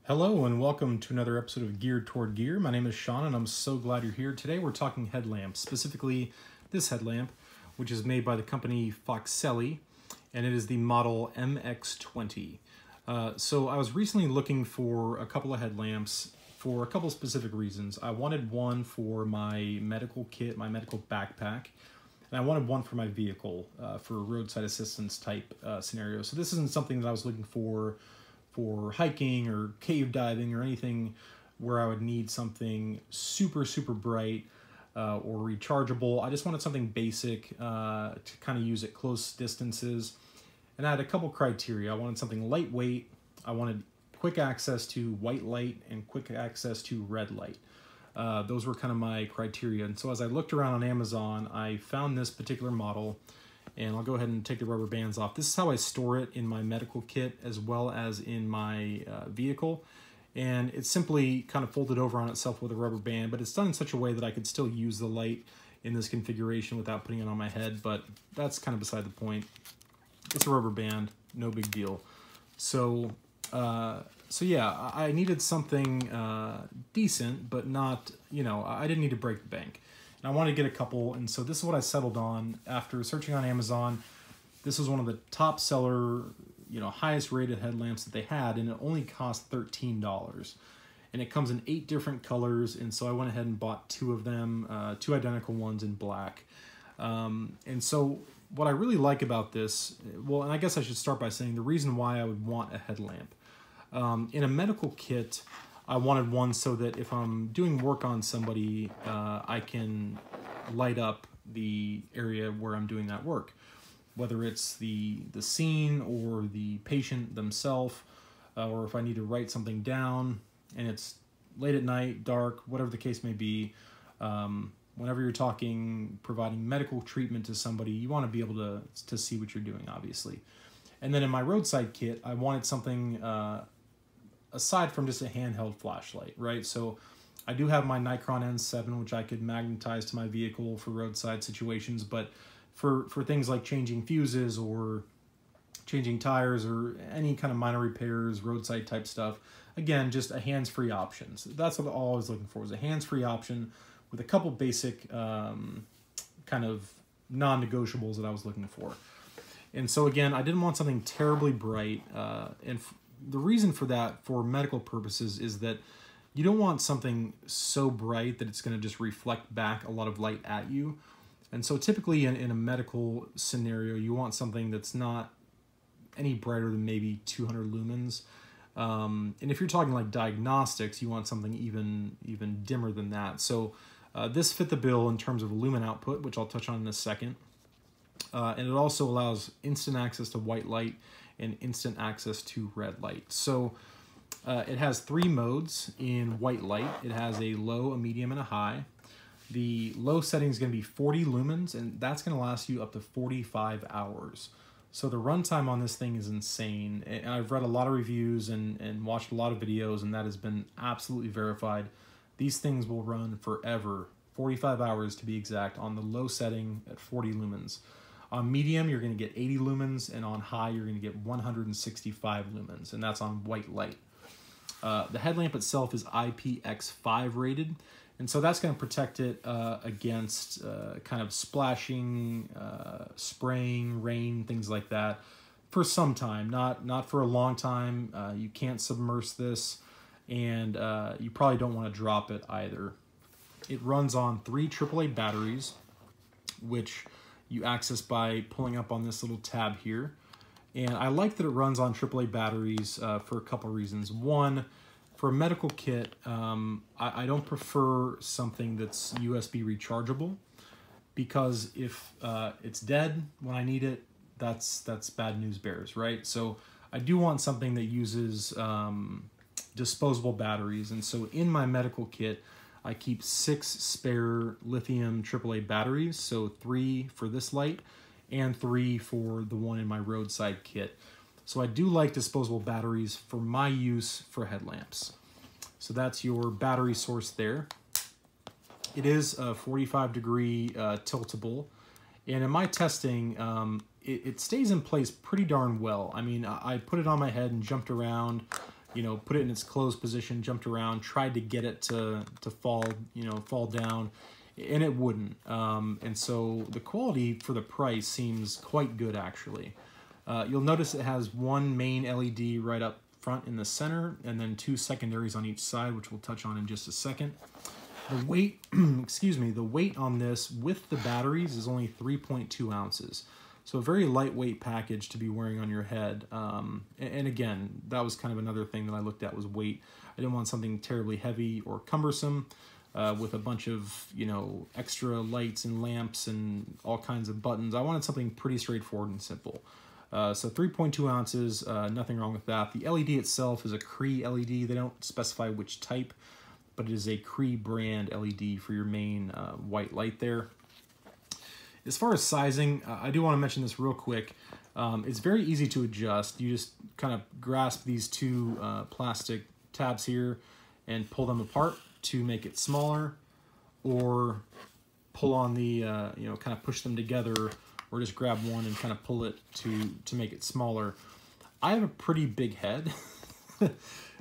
Hello and welcome to another episode of Geared Toward Gear. My name is Sean and I'm so glad you're here. Today we're talking headlamps, specifically this headlamp, which is made by the company Foxelli, and it is the model MX20. So I was recently looking for a couple of headlamps for a couple specific reasons. I wanted one for my medical kit, my medical backpack, and I wanted one for my vehicle for roadside assistance type scenario. So this isn't something that I was looking for hiking or cave diving or anything where I would need something super bright or rechargeable. I just wanted something basic to kind of use at close distances. And I had a couple criteria. I wanted something lightweight. I wanted quick access to white light and quick access to red light. Those were kind of my criteria. And so as I looked around on Amazon, I found this particular model. And I'll go ahead and take the rubber bands off. This is how I store it in my medical kit as well as in my vehicle. And it's simply kind of folded over on itself with a rubber band, but it's done in such a way that I could still use the light in this configuration without putting it on my head, but that's kind of beside the point. It's a rubber band, no big deal. So yeah, I needed something decent, but not, I didn't need to break the bank. And I wanted to get a couple, and so this is what I settled on after searching on Amazon. This was one of the top seller, highest rated headlamps that they had, and it only cost $13. And it comes in 8 different colors, and so I went ahead and bought 2 of them, 2 identical ones in black. And so what I really like about this, well, and I guess I should start by saying the reason why I would want a headlamp. In a medical kit, I wanted one so that if I'm doing work on somebody, I can light up the area where I'm doing that work, whether it's the scene or the patient themselves, or if I need to write something down and it's late at night, dark, whatever the case may be. Whenever you're providing medical treatment to somebody, you want to be able to see what you're doing, obviously. And then in my roadside kit, I wanted something aside from just a handheld flashlight, right? So I do have my Nikon N7, which I could magnetize to my vehicle for roadside situations, but for things like changing fuses or changing tires or any kind of minor repairs, roadside type stuff, again, just a hands-free option. So that's what all I was looking for, was a hands-free option with a couple basic kind of non-negotiables that I was looking for. And so again, I didn't want something terribly bright, and the reason for that, for medical purposes, is that you don't want something so bright that it's going to just reflect back a lot of light at you. And so typically in a medical scenario, you want something that's not any brighter than maybe 200 lumens. And if you're talking like diagnostics, you want something even dimmer than that. So this fit the bill in terms of lumen output, which I'll touch on in a second. And it also allows instant access to white light and instant access to red light. So it has 3 modes in white light. It has a low, a medium, and a high. The low setting is going to be 40 lumens, and that's going to last you up to 45 hours. So the runtime on this thing is insane. And I've read a lot of reviews and watched a lot of videos, and that has been absolutely verified. These things will run forever, 45 hours to be exact, on the low setting at 40 lumens. On medium, you're going to get 80 lumens, and on high, you're going to get 165 lumens, and that's on white light. The headlamp itself is IPX5 rated, and so that's going to protect it against kind of splashing, spraying, rain, things like that, for some time, not for a long time. You can't submerge this, and you probably don't want to drop it either. It runs on 3 AAA batteries, which you access by pulling up on this little tab here. And I like that it runs on AAA batteries for a couple reasons. One, for a medical kit, I don't prefer something that's USB rechargeable, because if it's dead when I need it, that's bad news bears, right? So I do want something that uses disposable batteries. And so in my medical kit, I keep 6 spare lithium AAA batteries, so 3 for this light and 3 for the one in my roadside kit. So I do like disposable batteries for my use for headlamps. So that's your battery source there. It is a 45-degree tiltable, and in my testing, it stays in place pretty darn well. I mean, I put it on my head and jumped around, you know, put it in its closed position, jumped around, tried to get it to fall, you know, fall down, and it wouldn't. And so the quality for the price seems quite good, actually. You'll notice it has one main LED right up front in the center, and then 2 secondaries on each side, which we'll touch on in just a second. The weight, excuse me, the weight on this with the batteries is only 3.2 ounces. So a very lightweight package to be wearing on your head. And again, that was kind of another thing that I looked at was weight. I didn't want something terribly heavy or cumbersome with a bunch of, you know, extra lights and lamps and all kinds of buttons. I wanted something pretty straightforward and simple. So 3.2 ounces, nothing wrong with that. The LED itself is a Cree LED. They don't specify which type, but it is a Cree brand LED for your main white light there. As far as sizing, I do want to mention this real quick. It's very easy to adjust. You just kind of grasp these 2 plastic tabs here and pull them apart to make it smaller, or pull on the, you know, kind of push them together, or just grab one and kind of pull it to make it smaller. I have a pretty big head.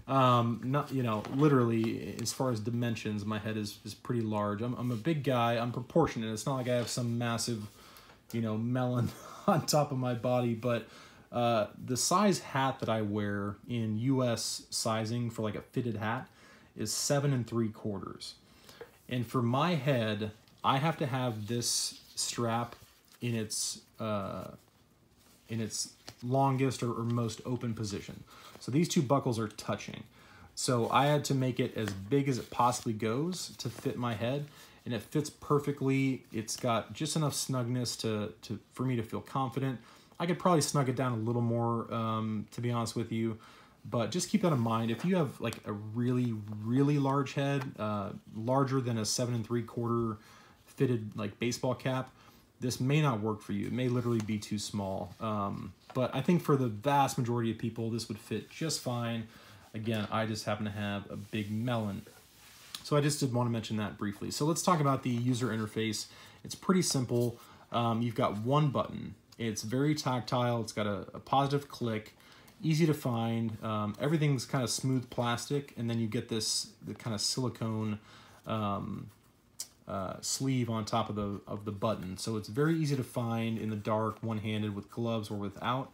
Not, you know, literally, as far as dimensions, my head is pretty large. I'm a big guy. I'm proportionate. It's not like I have some massive, you know, melon on top of my body, but the size hat that I wear in US sizing for like a fitted hat is 7 3/4. And for my head, I have to have this strap in its longest or most open position. So these 2 buckles are touching. So I had to make it as big as it possibly goes to fit my head, and it fits perfectly. It's got just enough snugness for me to feel confident. I could probably snug it down a little more, to be honest with you, but just keep that in mind. If you have like a really, really large head, larger than a 7 3/4 fitted like baseball cap, this may not work for you. It may literally be too small. But I think for the vast majority of people, this would fit just fine. Again, I just happen to have a big melon. So I just did want to mention that briefly. So let's talk about the user interface. It's pretty simple. You've got one button. It's very tactile. It's got a positive click, easy to find. Everything's kind of smooth plastic, and then you get the kind of silicone sleeve on top of the button. So it's very easy to find in the dark, one-handed, with gloves or without.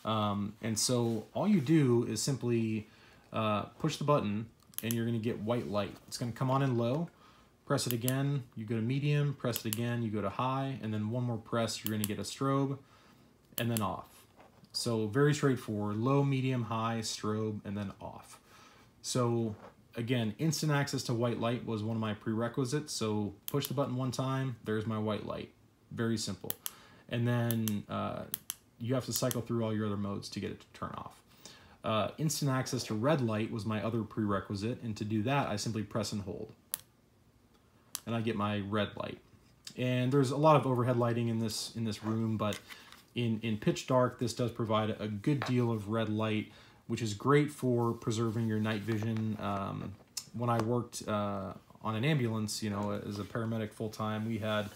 And so all you do is simply push the button, and you're going to get white light. It's going to come on in low. Press it again, you go to medium. Press it again, you go to high. And then one more press, you're going to get a strobe, and then off. So very straightforward. Low, medium, high, strobe, and then off. So again, instant access to white light was one of my prerequisites. So push the button one time, there's my white light. Very simple. And then you have to cycle through all your other modes to get it to turn off. Instant access to red light was my other prerequisite, and to do that, I simply press and hold, and I get my red light. And there's a lot of overhead lighting in this room, but in pitch dark, this does provide a good deal of red light, which is great for preserving your night vision. When I worked on an ambulance, you know, as a paramedic full-time, we had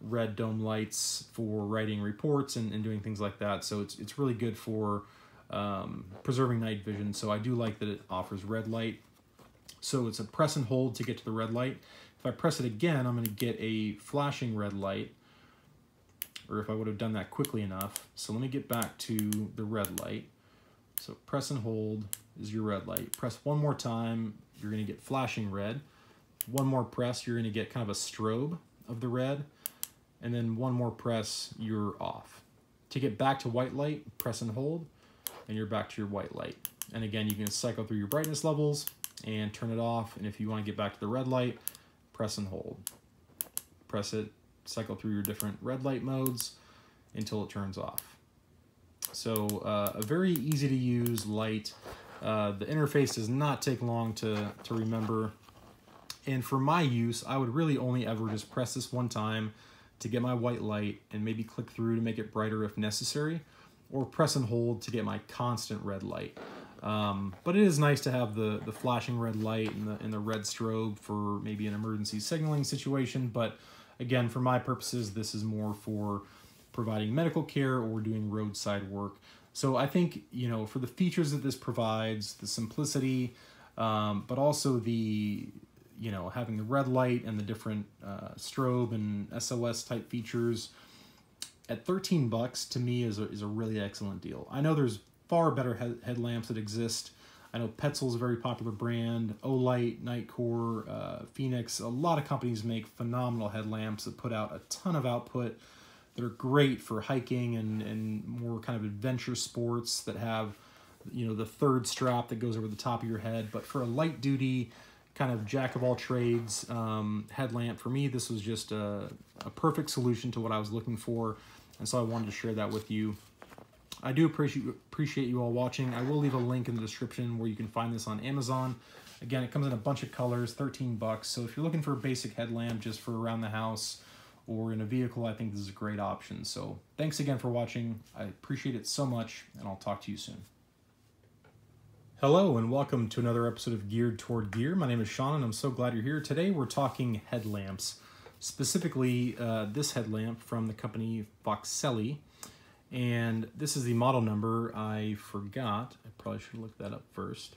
red dome lights for writing reports and doing things like that. So it's really good for preserving night vision. So I do like that it offers red light. So it's a press and hold to get to the red light. If I press it again, I'm going to get a flashing red light, or if I would have done that quickly enough. So let me get back to the red light. So press and hold is your red light. Press one more time, you're going to get flashing red. One more press, you're going to get kind of a strobe of the red. And then one more press, you're off. To get back to white light, press and hold, and you're back to your white light. And again, you can cycle through your brightness levels and turn it off. And if you want to get back to the red light, press and hold. Press it, cycle through your different red light modes until it turns off. So a very easy to use light. The interface does not take long to remember. And for my use, I would really only ever just press this one time to get my white light and maybe click through to make it brighter if necessary, or press and hold to get my constant red light. But it is nice to have the flashing red light and the red strobe for maybe an emergency signaling situation. But again, for my purposes, this is more for providing medical care or doing roadside work. So I think, you know, for the features that this provides, the simplicity, but also the, you know, having the red light and the different strobe and SOS type features, at 13 bucks to me is a really excellent deal. I know there's far better headlamps that exist. I know Petzl's a very popular brand, Olight, Nightcore, Phoenix. A lot of companies make phenomenal headlamps that put out a ton of output that are great for hiking and more kind of adventure sports that have, you know, the third strap that goes over the top of your head. But for a light duty kind of jack of all trades headlamp, for me, this was just a perfect solution to what I was looking for. And so I wanted to share that with you. I do appreciate you all watching. I will leave a link in the description where you can find this on Amazon. Again, it comes in a bunch of colors, 13 bucks. So if you're looking for a basic headlamp just for around the house or in a vehicle, I think this is a great option. So thanks again for watching. I appreciate it so much, and I'll talk to you soon. Hello, and welcome to another episode of Geared Toward Gear. My name is Sean, and I'm so glad you're here. Today we're talking headlamps, specifically this headlamp from the company Foxelli. And this is the model number. I forgot. I probably should look that up first.